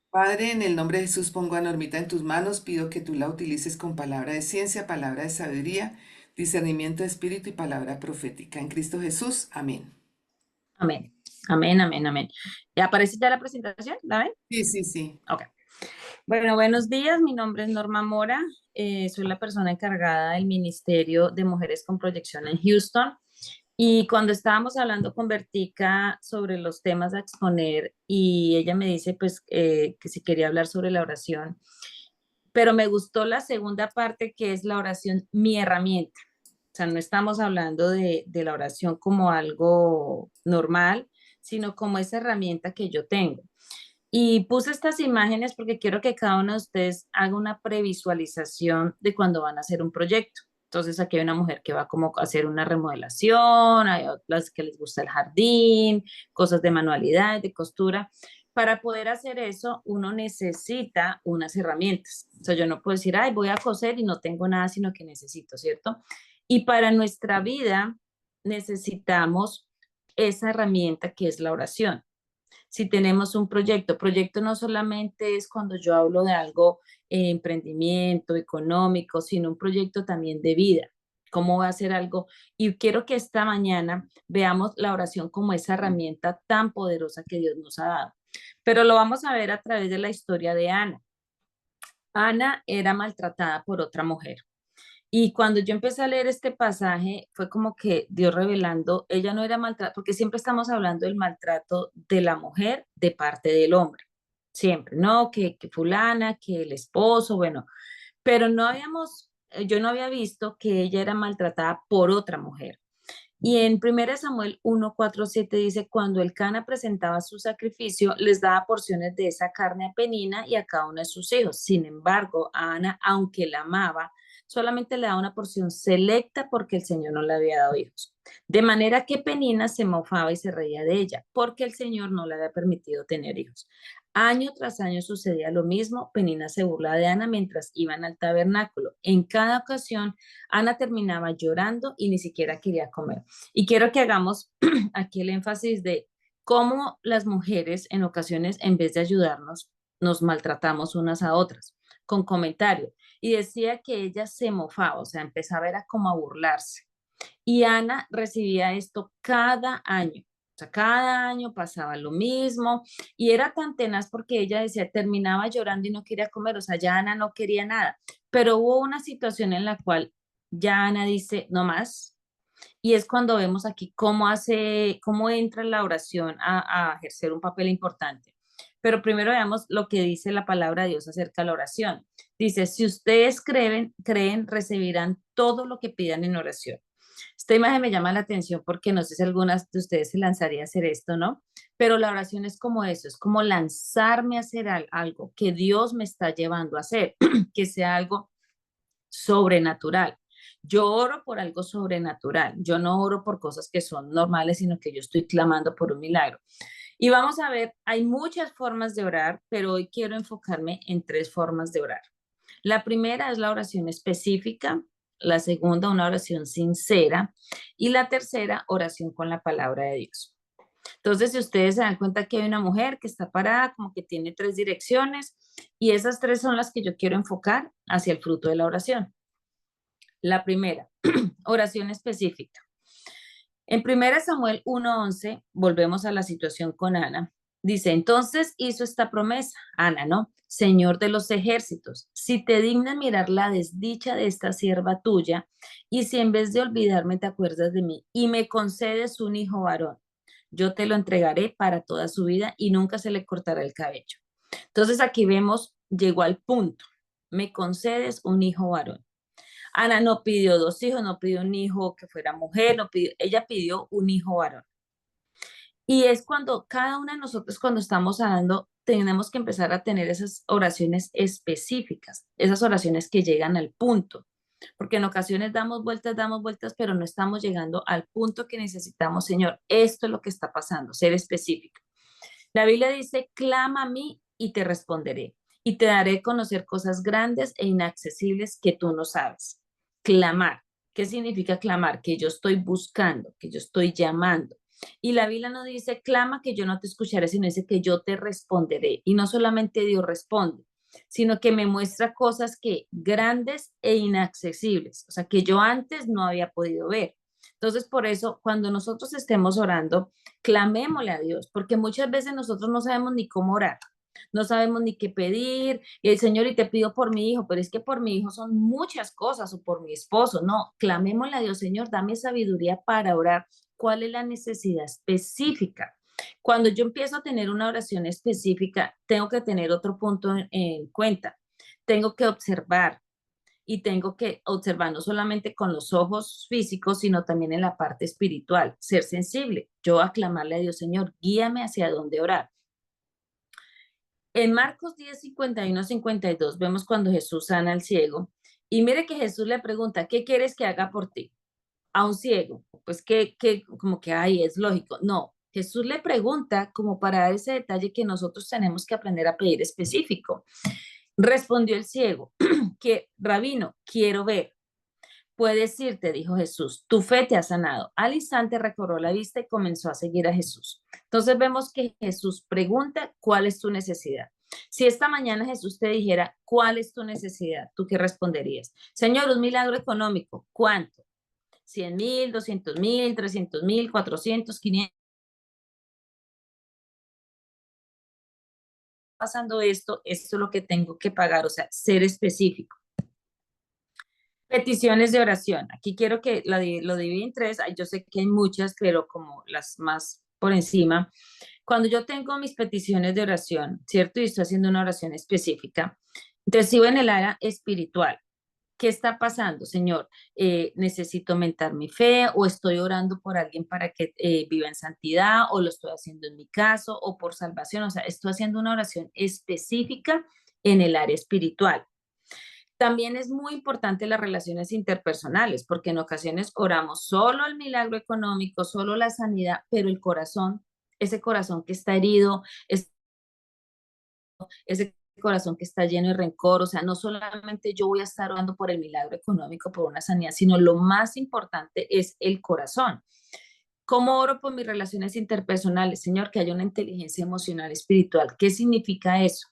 Padre, en el nombre de Jesús pongo a Normita en tus manos, pido que tú la utilices con palabra de ciencia, palabra de sabiduría, discernimiento de espíritu y palabra profética. En Cristo Jesús, amén. Amén. Amén, amén, amén. ¿Ya aparece ya la presentación? ¿La ven? Sí, sí, sí. Ok. Bueno, buenos días. Mi nombre es Norma Mora. Soy la persona encargada del Ministerio de Mujeres con Proyección en Houston. Y cuando estábamos hablando con Vertica sobre los temas a exponer y ella me dice pues que si quería hablar sobre la oración, pero me gustó la segunda parte que es la oración, mi herramienta. O sea, no estamos hablando de la oración como algo normal, sino como esa herramienta que yo tengo. Y puse estas imágenes porque quiero que cada uno de ustedes haga una previsualización de cuando van a hacer un proyecto. Entonces aquí hay una mujer que va como a hacer una remodelación, hay otras que les gusta el jardín, cosas de manualidad, de costura. Para poder hacer eso, uno necesita unas herramientas. O sea, yo no puedo decir, ay, voy a coser y no tengo nada, sino que necesito, ¿cierto? Y para nuestra vida necesitamos esa herramienta que es la oración. Si tenemos un proyecto, proyecto no solamente es cuando yo hablo de algo, emprendimiento, económico, sino un proyecto también de vida. ¿Cómo va a ser algo? Y quiero que esta mañana veamos la oración como esa herramienta tan poderosa que Dios nos ha dado. Pero lo vamos a ver a través de la historia de Ana. Ana era maltratada por otra mujer. Y cuando yo empecé a leer este pasaje, fue como que Dios revelando, ella no era maltrato, porque siempre estamos hablando del maltrato de la mujer de parte del hombre. Siempre, ¿no? Que fulana, que el esposo, bueno, pero no habíamos, yo no había visto que ella era maltratada por otra mujer. Y en 1 Samuel 1:4-7 dice, cuando el Cana presentaba su sacrificio, les daba porciones de esa carne a Penina y a cada uno de sus hijos. Sin embargo, a Ana, aunque la amaba, solamente le daba una porción selecta porque el Señor no le había dado hijos. De manera que Penina se mofaba y se reía de ella, porque el Señor no le había permitido tener hijos. Año tras año sucedía lo mismo. Penina se burlaba de Ana mientras iban al tabernáculo. En cada ocasión, Ana terminaba llorando y ni siquiera quería comer. Y quiero que hagamos aquí el énfasis de cómo las mujeres en ocasiones, en vez de ayudarnos, nos maltratamos unas a otras con comentarios. Y decía que ella se mofaba, o sea, empezaba era como a burlarse. Y Ana recibía esto cada año. O sea, cada año pasaba lo mismo y era tan tenaz porque ella decía, terminaba llorando y no quería comer, o sea, ya Ana no quería nada. Pero hubo una situación en la cual ya Ana dice, no más, y es cuando vemos aquí cómo entra la oración a ejercer un papel importante. Pero primero veamos lo que dice la palabra de Dios acerca de la oración. Dice, si ustedes creen, recibirán todo lo que pidan en oración. Esta imagen me llama la atención porque no sé si algunas de ustedes se lanzaría a hacer esto, ¿no? Pero la oración es como eso, es como lanzarme a hacer algo que Dios me está llevando a hacer, que sea algo sobrenatural. Yo oro por algo sobrenatural. Yo no oro por cosas que son normales, sino que yo estoy clamando por un milagro. Y vamos a ver, hay muchas formas de orar, pero hoy quiero enfocarme en tres formas de orar. La primera es la oración específica, la segunda una oración sincera y la tercera oración con la palabra de Dios. Entonces, si ustedes se dan cuenta que hay una mujer que está parada, como que tiene tres direcciones y esas tres son las que yo quiero enfocar hacia el fruto de la oración. La primera, oración específica. En 1 Samuel 1:11, volvemos a la situación con Ana. Dice, entonces hizo esta promesa, Ana, ¿no? Señor de los ejércitos, si te dignas mirar la desdicha de esta sierva tuya, y si en vez de olvidarme te acuerdas de mí y me concedes un hijo varón, yo te lo entregaré para toda su vida y nunca se le cortará el cabello. Entonces aquí vemos, llegó al punto, me concedes un hijo varón. Ana no pidió dos hijos, no pidió un hijo que fuera mujer, no pidió, ella pidió un hijo varón. Y es cuando cada una de nosotros, cuando estamos orando, tenemos que empezar a tener esas oraciones específicas, esas oraciones que llegan al punto, porque en ocasiones damos vueltas, pero no estamos llegando al punto que necesitamos, Señor. Esto es lo que está pasando, ser específico. La Biblia dice, clama a mí y te responderé, y te daré a conocer cosas grandes e inaccesibles que tú no sabes. Clamar. ¿Qué significa clamar? Que yo estoy buscando, que yo estoy llamando. Y la Biblia no dice, clama que yo no te escucharé, sino dice que yo te responderé. Y no solamente Dios responde, sino que me muestra cosas que grandes e inaccesibles, o sea, que yo antes no había podido ver. Entonces, por eso, cuando nosotros estemos orando, clamémosle a Dios, porque muchas veces nosotros no sabemos ni cómo orar. No sabemos ni qué pedir, y el Señor, y te pido por mi hijo, pero es que por mi hijo son muchas cosas, o por mi esposo. No, clamémosle a Dios, Señor, dame sabiduría para orar. ¿Cuál es la necesidad específica? Cuando yo empiezo a tener una oración específica, tengo que tener otro punto en cuenta. Tengo que observar, y tengo que observar no solamente con los ojos físicos, sino también en la parte espiritual, ser sensible. Yo aclamarle a Dios, Señor, guíame hacia dónde orar. En Marcos 10, 51, 52 vemos cuando Jesús sana al ciego, y mire que Jesús le pregunta, ¿qué quieres que haga por ti? A un ciego, pues que como que, ay, es lógico. No, Jesús le pregunta como para dar ese detalle que nosotros tenemos que aprender a pedir específico. Respondió el ciego, que rabino, quiero ver. Puedes irte, dijo Jesús, tu fe te ha sanado. Al instante recobró la vista y comenzó a seguir a Jesús. Entonces vemos que Jesús pregunta, ¿cuál es tu necesidad? Si esta mañana Jesús te dijera, ¿cuál es tu necesidad? ¿Tú qué responderías? Señor, un milagro económico, ¿cuánto? 100.000, 200.000, 300.000, 400, 500. Pasando esto es lo que tengo que pagar, o sea, ser específico. Peticiones de oración. Aquí quiero que lo divida en tres. Ay, yo sé que hay muchas, pero como las más por encima. Cuando yo tengo mis peticiones de oración, ¿cierto? Y estoy haciendo una oración específica, recibo en el área espiritual. ¿Qué está pasando, Señor? ¿Necesito aumentar mi fe o estoy orando por alguien para que viva en santidad o lo estoy haciendo en mi caso o por salvación? O sea, estoy haciendo una oración específica en el área espiritual. También es muy importante las relaciones interpersonales, porque en ocasiones oramos solo el milagro económico, solo la sanidad, pero el corazón, ese corazón que está herido, ese corazón que está lleno de rencor, o sea, no solamente yo voy a estar orando por el milagro económico, por una sanidad, sino lo más importante es el corazón. ¿Cómo oro por mis relaciones interpersonales? Señor, que haya una inteligencia emocional espiritual. ¿Qué significa eso?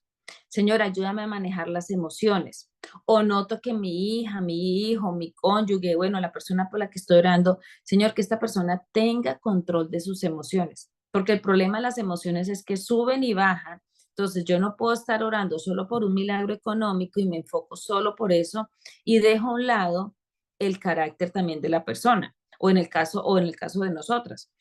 Señor, ayúdame a manejar las emociones. O noto que mi hija, mi hijo, mi cónyuge, bueno, la persona por la que estoy orando, Señor, que esta persona tenga control de sus emociones. Porque el problema de las emociones es que suben y bajan. Entonces yo no puedo estar orando solo por un milagro económico y me enfoco solo por eso y dejo a un lado el carácter también de la persona o en el caso de nosotras.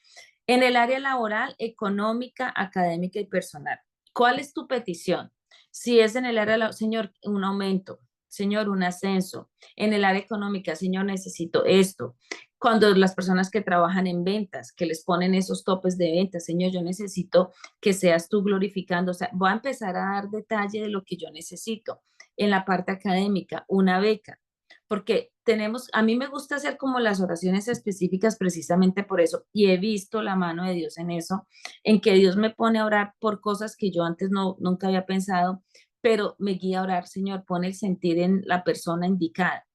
En el área laboral, económica, académica y personal. ¿Cuál es tu petición? Si es en el área, Señor, un aumento, Señor, un ascenso. En el área económica, Señor, necesito esto. Cuando las personas que trabajan en ventas, que les ponen esos topes de ventas, Señor, yo necesito que seas tú glorificando. O sea, voy a empezar a dar detalle de lo que yo necesito. En la parte académica, una beca, porque tenemos, a mí me gusta hacer como las oraciones específicas precisamente por eso, y he visto la mano de Dios en eso, en que Dios me pone a orar por cosas que yo antes nunca había pensado, pero me guía a orar, Señor, pone el sentir en la persona indicada,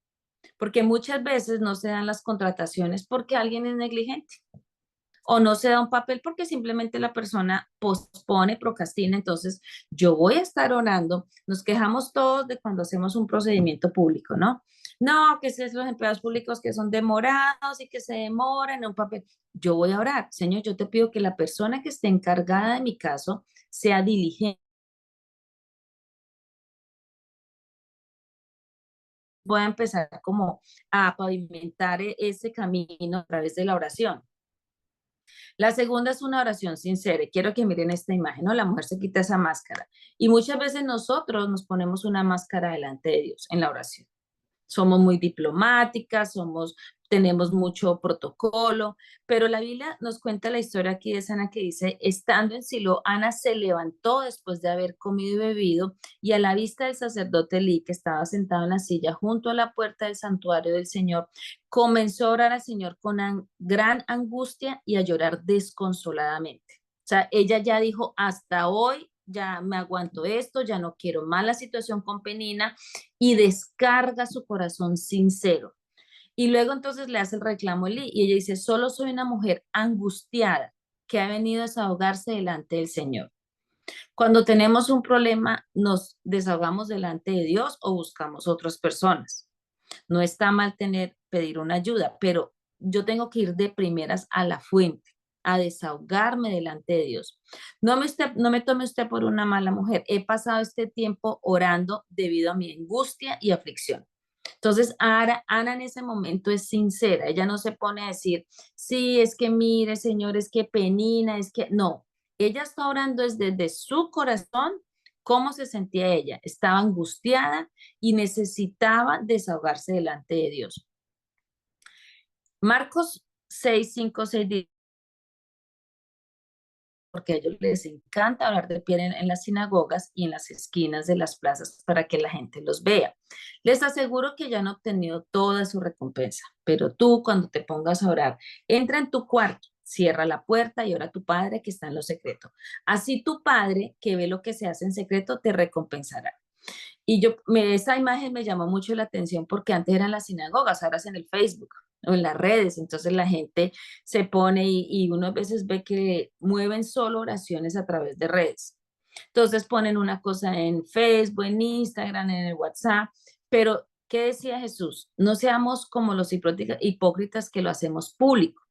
porque muchas veces no se dan las contrataciones porque alguien es negligente o no se da un papel porque simplemente la persona pospone, procrastina. Entonces, yo voy a estar orando. Nos quejamos todos de cuando hacemos un procedimiento público, ¿no? No, que es los empleados públicos que son demorados y que se demoran en un papel. Yo voy a orar. Señor, yo te pido que la persona que esté encargada de mi caso sea diligente. Voy a empezar como a pavimentar ese camino a través de la oración. La segunda es una oración sincera. Y quiero que miren esta imagen, ¿no? La mujer se quita esa máscara. Y muchas veces nosotros nos ponemos una máscara delante de Dios en la oración. Somos muy diplomáticas, tenemos mucho protocolo, pero la Biblia nos cuenta la historia aquí de Ana que dice, estando en Silo, Ana se levantó después de haber comido y bebido, y a la vista del sacerdote Elí, que estaba sentado en la silla junto a la puerta del santuario del Señor, comenzó a orar al Señor con gran angustia y a llorar desconsoladamente. O sea, ella ya dijo, hasta hoy ya me aguanto esto, ya no quiero más la situación con Penina, y descarga su corazón sincero. Y luego entonces le hace el reclamo a Eli y ella dice, solo soy una mujer angustiada. que ha venido a desahogarse delante del Señor. Cuando tenemos un problema, nos desahogamos delante de Dios o buscamos otras personas. No está mal pedir una ayuda, pero yo tengo que ir de primeras a la fuente, a desahogarme delante de Dios. No me tome usted por una mala mujer. He pasado este tiempo orando debido a mi angustia y aflicción. Entonces, Ana en ese momento es sincera. Ella no se pone a decir, sí, es que mire, Señor, es que penina, es que no. Ella está orando desde su corazón cómo se sentía ella. Estaba angustiada y necesitaba desahogarse delante de Dios. Marcos 6, 5, 6 dice, porque a ellos les encanta hablar de pie en las sinagogas y en las esquinas de las plazas para que la gente los vea. Les aseguro que ya han obtenido toda su recompensa, pero tú cuando te pongas a orar, entra en tu cuarto, cierra la puerta y ora a tu Padre que está en lo secreto. Así tu Padre que ve lo que se hace en secreto te recompensará. Y esa imagen me llamó mucho la atención porque antes eran las sinagogas, ahora es en el Facebook o en las redes, entonces la gente se pone y uno a veces ve que mueven solo oraciones a través de redes. Entonces ponen una cosa en Facebook, en Instagram, en el WhatsApp, pero ¿qué decía Jesús? No seamos como los hipócritas que lo hacemos público.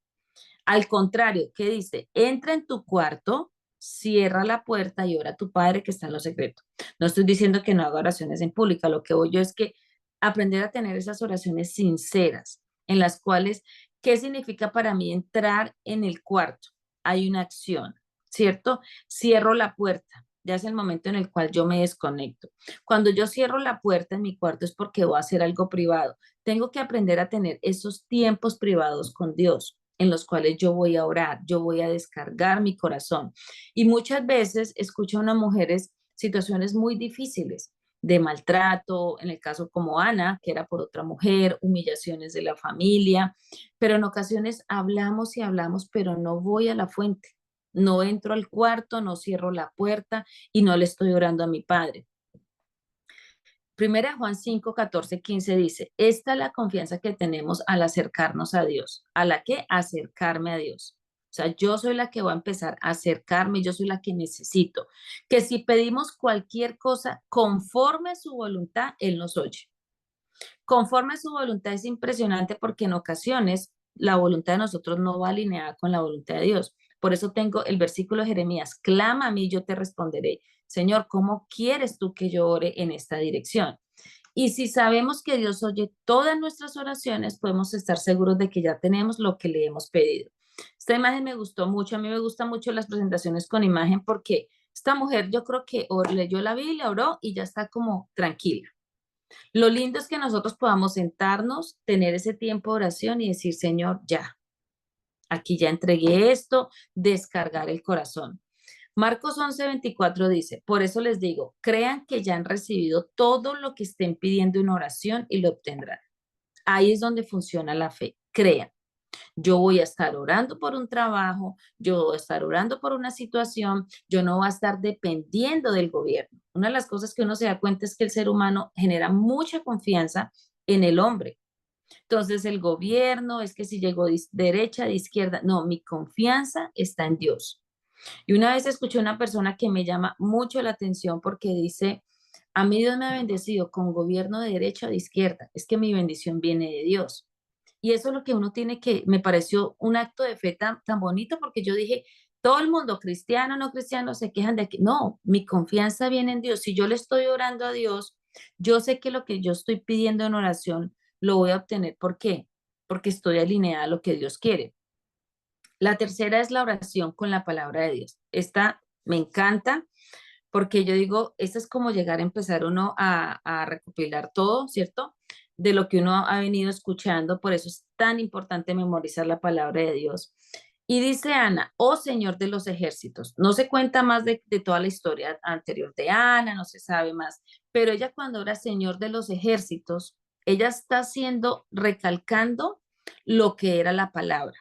Al contrario, ¿qué dice? Entra en tu cuarto, cierra la puerta y ora a tu Padre que está en lo secreto. No estoy diciendo que no haga oraciones en pública, lo que voy yo es que aprender a tener esas oraciones sinceras, en las cuales, ¿qué significa para mí entrar en el cuarto? Hay una acción, ¿cierto? Cierro la puerta. Ya es el momento en el cual yo me desconecto. Cuando yo cierro la puerta en mi cuarto es porque voy a hacer algo privado. Tengo que aprender a tener esos tiempos privados con Dios en los cuales yo voy a orar, yo voy a descargar mi corazón. Y muchas veces escucho a unas mujeres situaciones muy difíciles de maltrato, en el caso como Ana, que era por otra mujer, humillaciones de la familia, pero en ocasiones hablamos y hablamos, pero no voy a la fuente, no entro al cuarto, no cierro la puerta y no le estoy orando a mi Padre. Primera Juan 5, 14, 15 dice, esta es la confianza que tenemos al acercarnos a Dios. ¿A la que? Acercarme a Dios. O sea, yo soy la que va a empezar a acercarme, yo soy la que necesito. Que si pedimos cualquier cosa conforme a su voluntad, Él nos oye. Conforme a su voluntad es impresionante porque en ocasiones la voluntad de nosotros no va alineada con la voluntad de Dios. Por eso tengo el versículo de Jeremías, clama a mí, yo te responderé. Señor, ¿cómo quieres tú que yo ore en esta dirección? Y si sabemos que Dios oye todas nuestras oraciones, podemos estar seguros de que ya tenemos lo que le hemos pedido. Esta imagen me gustó mucho, a mí me gustan mucho las presentaciones con imagen porque esta mujer yo creo que leyó la Biblia, oró y ya está como tranquila. Lo lindo es que nosotros podamos sentarnos, tener ese tiempo de oración y decir, Señor, ya, aquí ya entregué esto, descargar el corazón. Marcos 11:24 dice, por eso les digo, crean que ya han recibido todo lo que estén pidiendo en oración y lo obtendrán. Ahí es donde funciona la fe, crean. Yo voy a estar orando por un trabajo, yo voy a estar orando por una situación, yo no voy a estar dependiendo del gobierno. Una de las cosas que uno se da cuenta es que el ser humano genera mucha confianza en el hombre. Entonces el gobierno es que si llegó de derecha, de izquierda, no, mi confianza está en Dios. Y una vez escuché una persona que me llama mucho la atención porque dice, a mí Dios me ha bendecido con gobierno de derecha o de izquierda, es que mi bendición viene de Dios. Y eso es lo que uno tiene que, me pareció un acto de fe tan bonito porque yo dije, todo el mundo, cristiano, no cristiano, se quejan de que no, mi confianza viene en Dios. Si yo le estoy orando a Dios, yo sé que lo que yo estoy pidiendo en oración lo voy a obtener. ¿Por qué? Porque estoy alineada a lo que Dios quiere. La tercera es la oración con la palabra de Dios. Esta me encanta porque yo digo, esta es como llegar a empezar uno a recopilar todo, ¿cierto? De lo que uno ha venido escuchando, por eso es tan importante memorizar la palabra de Dios. Y dice Ana, oh Señor de los ejércitos, no se cuenta más de toda la historia anterior de Ana, no se sabe más, pero ella cuando era Señor de los ejércitos, ella está haciendo, recalcando lo que era la palabra.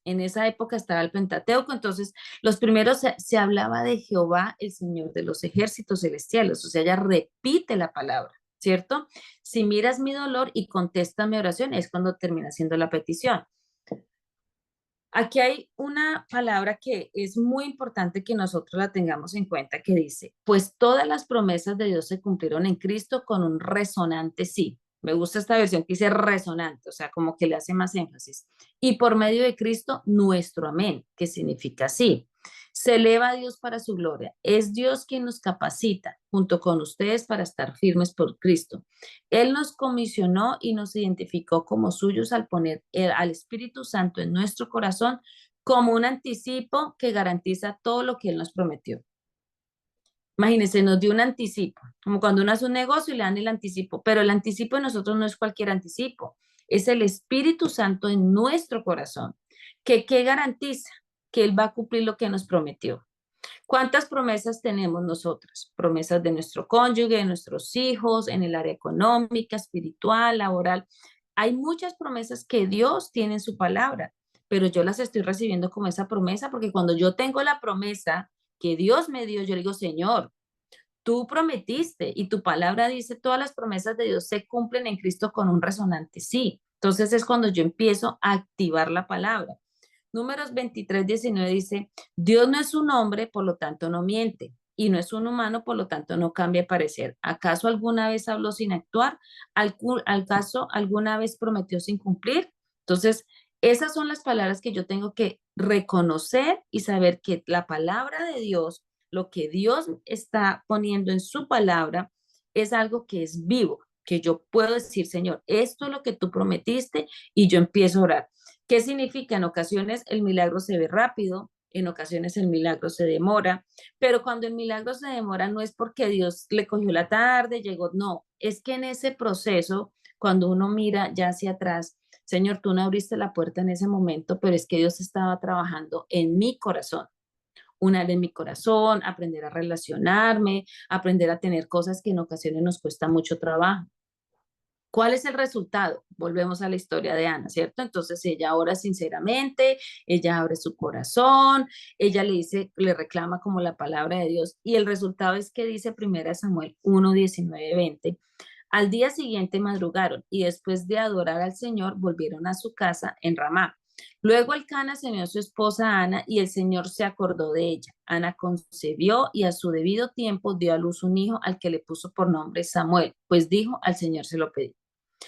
En esa época estaba el Pentateuco, entonces los primeros se hablaba de Jehová, el Señor de los ejércitos celestiales, o sea, ella repite la palabra, ¿cierto? Si miras mi dolor y contesta mi oración, es cuando termina siendo la petición. Aquí hay una palabra que es muy importante que nosotros la tengamos en cuenta, que dice, pues todas las promesas de Dios se cumplieron en Cristo con un resonante sí. Me gusta esta versión que dice resonante, o sea, como que le hace más énfasis. Y por medio de Cristo, nuestro amén, que significa sí. Se eleva a Dios para su gloria. Es Dios quien nos capacita junto con ustedes para estar firmes por Cristo. Él nos comisionó y nos identificó como suyos al poner al Espíritu Santo en nuestro corazón como un anticipo que garantiza todo lo que Él nos prometió. Imagínense, nos dio un anticipo, como cuando uno hace un negocio y le dan el anticipo, pero el anticipo de nosotros no es cualquier anticipo, es el Espíritu Santo en nuestro corazón, que ¿qué garantiza? Que Él va a cumplir lo que nos prometió. ¿Cuántas promesas tenemos nosotros? Promesas de nuestro cónyuge, de nuestros hijos, en el área económica, espiritual, laboral. Hay muchas promesas que Dios tiene en su palabra, pero yo las estoy recibiendo como esa promesa porque cuando yo tengo la promesa que Dios me dio, yo le digo, Señor, tú prometiste y tu palabra dice, todas las promesas de Dios se cumplen en Cristo con un resonante sí. Entonces es cuando yo empiezo a activar la palabra. Números 23:19 dice, Dios no es un hombre, por lo tanto no miente, y no es un humano, por lo tanto no cambia de parecer. ¿Acaso alguna vez habló sin actuar? ¿Al caso alguna vez prometió sin cumplir? Entonces, esas son las palabras que yo tengo que reconocer y saber que la palabra de Dios, lo que Dios está poniendo en su palabra, es algo que es vivo, que yo puedo decir, Señor, esto es lo que tú prometiste y yo empiezo a orar. ¿Qué significa? En ocasiones el milagro se ve rápido, en ocasiones el milagro se demora, pero cuando el milagro se demora no es porque Dios le cogió la tarde, llegó, no, es que en ese proceso, cuando uno mira ya hacia atrás, Señor, tú no abriste la puerta en ese momento, pero es que Dios estaba trabajando en mi corazón, un área en mi corazón, aprender a relacionarme, aprender a tener cosas que en ocasiones nos cuesta mucho trabajo. ¿Cuál es el resultado? Volvemos a la historia de Ana, ¿cierto? Entonces ella ora sinceramente, ella abre su corazón, ella le dice, le reclama como la palabra de Dios y el resultado es que dice 1 Samuel 1:19-20. Al día siguiente madrugaron y después de adorar al Señor volvieron a su casa en Ramá. Luego Elcana se unió a su esposa Ana y el Señor se acordó de ella. Ana concebió y a su debido tiempo dio a luz un hijo al que le puso por nombre Samuel, pues dijo, al Señor se lo pedí.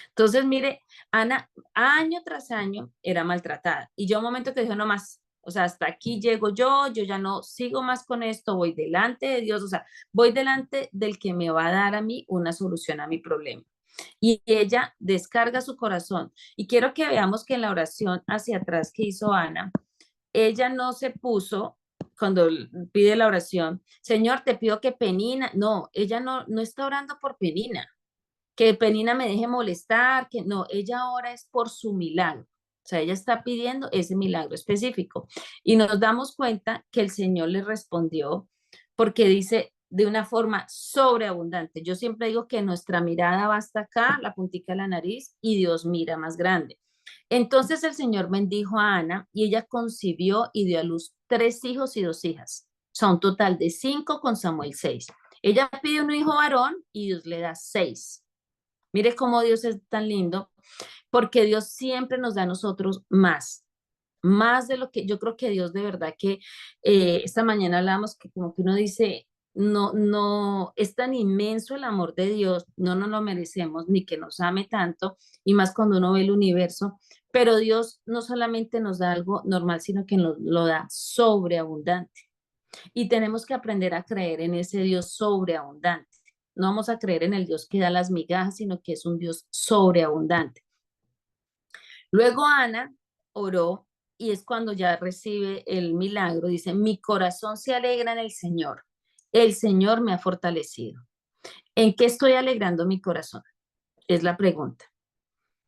Entonces, mire, Ana año tras año era maltratada y yo un momento que dije, no más, o sea, hasta aquí llego yo ya no sigo más con esto, voy delante de Dios, o sea, voy delante del que me va a dar a mí una solución a mi problema. Y ella descarga su corazón. Y quiero que veamos que en la oración hacia atrás que hizo Ana, ella no se puso cuando pide la oración, Señor, te pido que Penina, no, ella no está orando por Penina, que Penina me deje molestar, que no, ella ahora es por su milagro. O sea, ella está pidiendo ese milagro específico. Y nos damos cuenta que el Señor le respondió porque dice de una forma sobreabundante. Yo siempre digo que nuestra mirada va hasta acá, la puntica de la nariz, y Dios mira más grande. Entonces el Señor bendijo a Ana y ella concibió y dio a luz 3 hijos y 2 hijas. O sea, un total de 5 con Samuel 6. Ella pide un hijo varón y Dios le da 6. Mire cómo Dios es tan lindo, porque Dios siempre nos da a nosotros más de lo que yo creo que Dios de verdad que esta mañana hablamos que como que uno dice, no, es tan inmenso el amor de Dios, no nos lo merecemos ni que nos ame tanto, y más cuando uno ve el universo, pero Dios no solamente nos da algo normal, sino que nos lo da sobreabundante. Y tenemos que aprender a creer en ese Dios sobreabundante. No vamos a creer en el Dios que da las migajas, sino que es un Dios sobreabundante. Luego Ana oró y es cuando ya recibe el milagro. Dice, mi corazón se alegra en el Señor. El Señor me ha fortalecido. ¿En qué estoy alegrando mi corazón? Es la pregunta.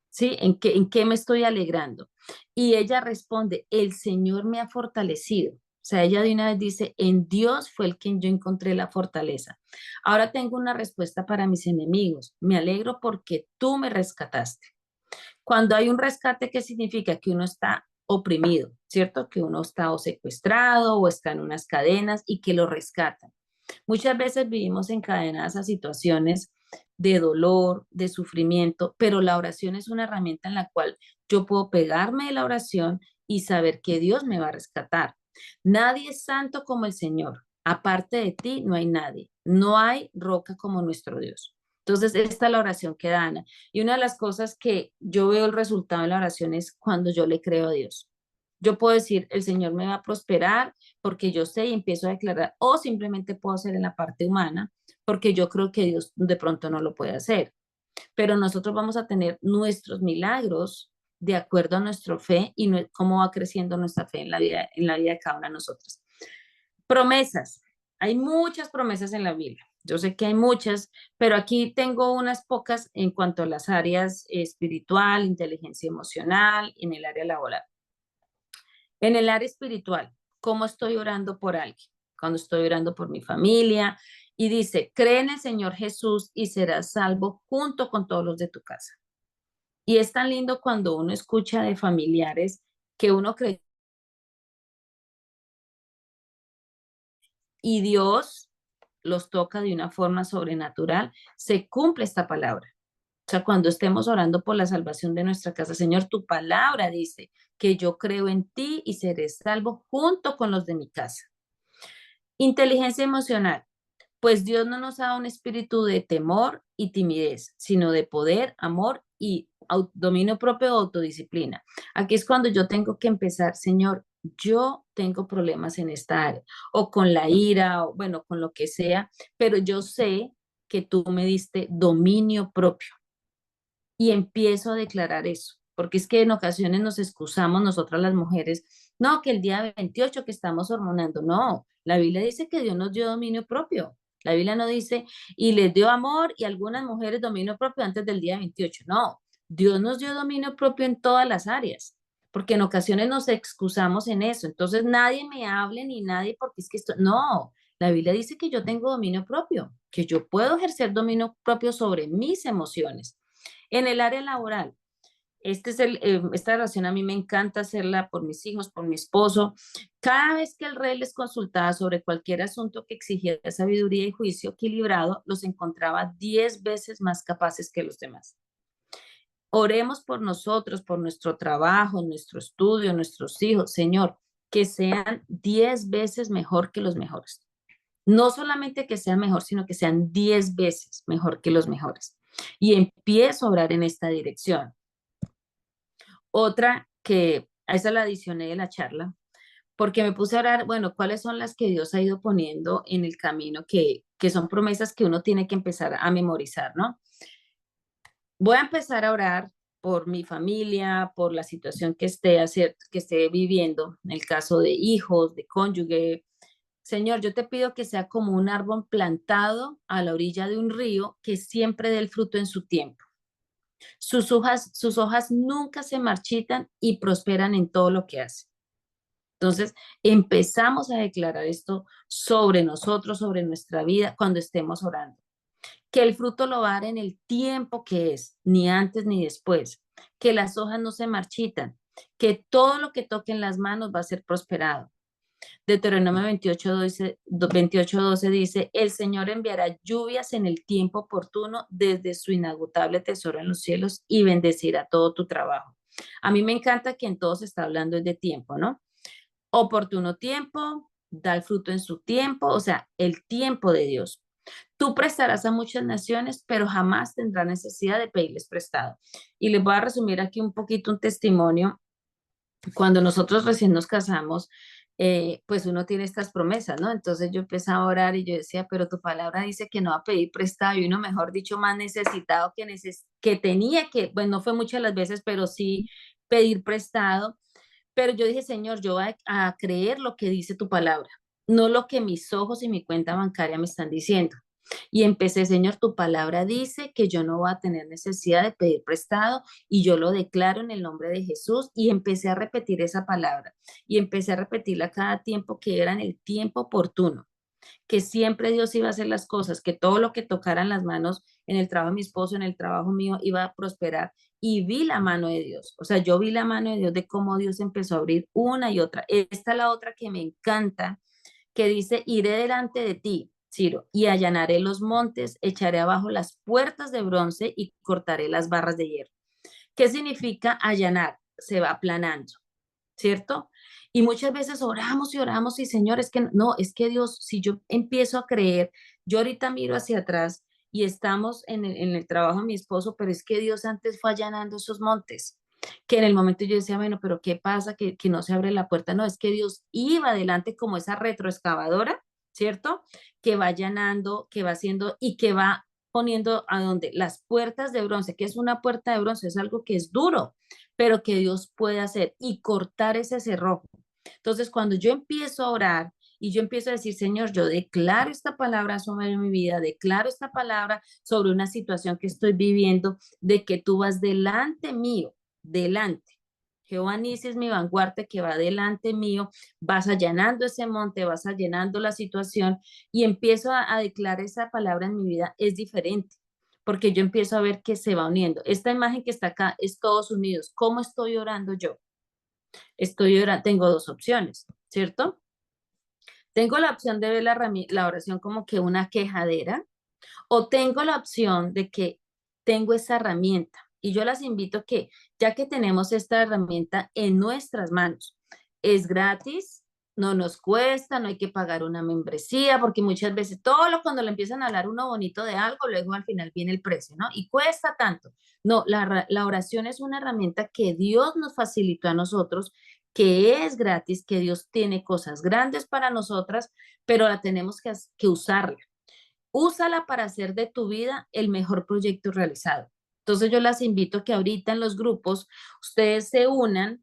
¿Sí? ¿En qué me estoy alegrando? Y ella responde, el Señor me ha fortalecido. O sea, ella de una vez dice, en Dios fue el quien yo encontré la fortaleza. Ahora tengo una respuesta para mis enemigos. Me alegro porque tú me rescataste. Cuando hay un rescate, ¿qué significa? Que uno está oprimido, ¿cierto? Que uno está o secuestrado o está en unas cadenas y que lo rescatan. Muchas veces vivimos encadenadas a situaciones de dolor, de sufrimiento, pero la oración es una herramienta en la cual yo puedo pegarme de la oración y saber que Dios me va a rescatar. Nadie es santo como el Señor. Aparte de ti no hay nadie. No hay roca como nuestro Dios. Entonces, esta es la oración que da Ana. Y una de las cosas que yo veo el resultado en la oración es cuando yo le creo a Dios. Yo puedo decir, el Señor me va a prosperar porque yo sé y empiezo a declarar, o simplemente puedo hacer en la parte humana porque yo creo que Dios de pronto no lo puede hacer. Pero nosotros vamos a tener nuestros milagros de acuerdo a nuestra fe y cómo va creciendo nuestra fe en la vida de cada una de nosotras. Promesas. Hay muchas promesas en la Biblia. Yo sé que hay muchas, pero aquí tengo unas pocas en cuanto a las áreas espiritual, inteligencia emocional, en el área laboral. En el área espiritual, ¿cómo estoy orando por alguien? Cuando estoy orando por mi familia y dice, cree en el Señor Jesús y serás salvo junto con todos los de tu casa. Y es tan lindo cuando uno escucha de familiares que uno cree y Dios los toca de una forma sobrenatural, se cumple esta palabra. O sea, cuando estemos orando por la salvación de nuestra casa, Señor, tu palabra dice que yo creo en ti y seré salvo junto con los de mi casa. Inteligencia emocional. Pues Dios no nos ha dado un espíritu de temor y timidez, sino de poder, amor y dominio propio o autodisciplina. Aquí es cuando yo tengo que empezar, Señor, yo tengo problemas en esta área, o con la ira, o bueno, con lo que sea, pero yo sé que tú me diste dominio propio y empiezo a declarar eso, porque es que en ocasiones nos excusamos nosotras las mujeres, no, que el día 28 que estamos hormonando, no, la Biblia dice que Dios nos dio dominio propio, la Biblia no dice, y les dio amor y algunas mujeres dominio propio antes del día 28, no, Dios nos dio dominio propio en todas las áreas, porque en ocasiones nos excusamos en eso, entonces nadie me hable ni nadie porque es que esto, no, la Biblia dice que yo tengo dominio propio, que yo puedo ejercer dominio propio sobre mis emociones. En el área laboral, esta relación a mí me encanta hacerla por mis hijos, por mi esposo. Cada vez que el rey les consultaba sobre cualquier asunto que exigiera sabiduría y juicio equilibrado, los encontraba 10 veces más capaces que los demás. Oremos por nosotros, por nuestro trabajo, nuestro estudio, nuestros hijos, Señor, que sean 10 veces mejor que los mejores. No solamente que sean mejor, sino que sean 10 veces mejor que los mejores. Y empiezo a orar en esta dirección. Otra que a esa la adicioné de la charla, porque me puse a orar, bueno, ¿cuáles son las que Dios ha ido poniendo en el camino que son promesas que uno tiene que empezar a memorizar, ¿no? Voy a empezar a orar por mi familia, por la situación que esté viviendo, en el caso de hijos, de cónyuge. Señor, yo te pido que sea como un árbol plantado a la orilla de un río que siempre dé el fruto en su tiempo. Sus hojas nunca se marchitan y prosperan en todo lo que hace. Entonces, empezamos a declarar esto sobre nosotros, sobre nuestra vida, cuando estemos orando. Que el fruto lo va a dar en el tiempo que es, ni antes ni después. Que las hojas no se marchitan. Que todo lo que toque en las manos va a ser prosperado. Deuteronomio 28:12 dice, el Señor enviará lluvias en el tiempo oportuno desde su inagotable tesoro en los cielos y bendecirá todo tu trabajo. A mí me encanta que en todo se está hablando de tiempo, ¿no? Oportuno tiempo, da el fruto en su tiempo, o sea, el tiempo de Dios. Tú prestarás a muchas naciones, pero jamás tendrás necesidad de pedirles prestado. Y les voy a resumir aquí un poquito un testimonio. Cuando nosotros recién nos casamos, pues uno tiene estas promesas, ¿no? Entonces yo empecé a orar y yo decía, pero tu palabra dice que no va a pedir prestado y uno, mejor dicho, más necesitado que tenía que, bueno, no fue muchas las veces, pero sí pedir prestado. Pero yo dije, Señor, yo voy a creer lo que dice tu palabra, no lo que mis ojos y mi cuenta bancaria me están diciendo. Y empecé, Señor, tu palabra dice que yo no voy a tener necesidad de pedir prestado y yo lo declaro en el nombre de Jesús y empecé a repetir esa palabra y empecé a repetirla cada tiempo que era en el tiempo oportuno, que siempre Dios iba a hacer las cosas, que todo lo que tocaran las manos en el trabajo de mi esposo, en el trabajo mío, iba a prosperar. Y vi la mano de Dios, o sea, yo vi la mano de Dios de cómo Dios empezó a abrir una y otra. Esta es la otra que me encanta, que dice, iré delante de ti, Ciro, y allanaré los montes, echaré abajo las puertas de bronce y cortaré las barras de hierro. ¿Qué significa allanar? Se va aplanando. ¿cierto? Y muchas veces oramos y Señor, es que no, es que Dios, si yo empiezo a creer, yo ahorita miro hacia atrás y estamos en el trabajo de mi esposo, pero es que Dios antes fue allanando esos montes, que en el momento yo decía, bueno, pero ¿qué pasa? Que no se abre la puerta. No, es que Dios iba adelante como esa retroexcavadora, ¿cierto? Que va allanando, que va haciendo y que va poniendo a donde las puertas de bronce, que es una puerta de bronce, es algo que es duro, pero que Dios puede hacer y cortar ese cerrojo. Entonces, cuando yo empiezo a orar y yo empiezo a decir, Señor, yo declaro esta palabra sobre mi vida, declaro esta palabra sobre una situación que estoy viviendo, de que tú vas delante mío, delante. Jehová Nisi es mi vanguardia que va delante mío, vas allanando ese monte, vas allanando la situación y empiezo a declarar esa palabra en mi vida, es diferente porque yo empiezo a ver que se va uniendo. Esta imagen que está acá es todos unidos. ¿Cómo estoy orando yo? Estoy orando, tengo dos opciones, ¿cierto? Tengo la opción de ver la oración como que una quejadera o tengo la opción de que tengo esa herramienta. Y yo las invito que, ya que tenemos esta herramienta en nuestras manos, es gratis, no nos cuesta, no hay que pagar una membresía, porque muchas veces cuando le empiezan a hablar uno bonito de algo, luego al final viene el precio, ¿no? Y cuesta tanto. No, la oración es una herramienta que Dios nos facilitó a nosotros, que es gratis, que Dios tiene cosas grandes para nosotras, pero la tenemos que usarla. Úsala para hacer de tu vida el mejor proyecto realizado. Entonces yo las invito a que ahorita en los grupos ustedes se unan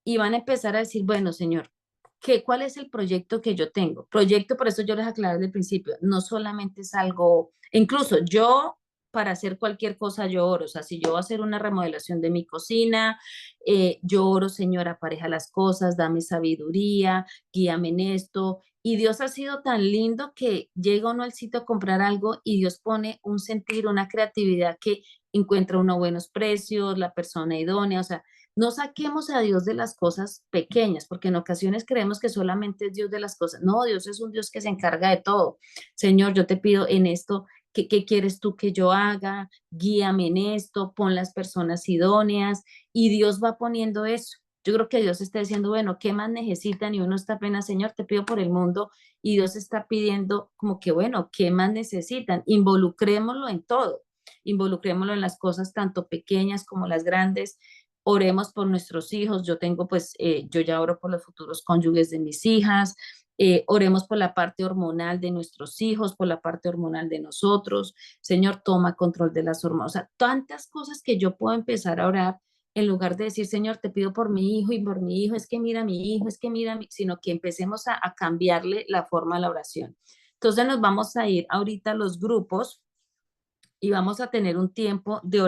y van a empezar a decir, bueno, señor, ¿cuál es el proyecto que yo tengo? Proyecto, por eso yo les aclaré desde el principio, no solamente es algo, incluso yo para hacer cualquier cosa yo oro, o sea, si yo voy a hacer una remodelación de mi cocina, yo oro, Señor, apareja las cosas, dame sabiduría, guíame en esto, y Dios ha sido tan lindo que llega uno al sitio a comprar algo y Dios pone un sentir, una creatividad que encuentra unos buenos precios, la persona idónea, o sea, no saquemos a Dios de las cosas pequeñas, porque en ocasiones creemos que solamente es Dios de las cosas. No, Dios es un Dios que se encarga de todo. Señor, yo te pido en esto, ¿qué quieres tú que yo haga? Guíame en esto, pon las personas idóneas y Dios va poniendo eso. Yo creo que Dios está diciendo, bueno, ¿qué más necesitan? Y uno está apenas, Señor, te pido por el mundo. Y Dios está pidiendo como que, bueno, ¿qué más necesitan? Involucrémoslo en todo. Involucrémoslo en las cosas tanto pequeñas como las grandes. Oremos por nuestros hijos. Yo tengo, pues, yo ya oro por los futuros cónyuges de mis hijas. Oremos por la parte hormonal de nuestros hijos, por la parte hormonal de nosotros. Señor, toma control de las hormonas. O sea, tantas cosas que yo puedo empezar a orar en lugar de decir, Señor, te pido por mi hijo y por mi hijo, es que mira a mi hijo, es que mira, sino que empecemos a cambiarle la forma de la oración. Entonces nos vamos a ir ahorita a los grupos y vamos a tener un tiempo de oración.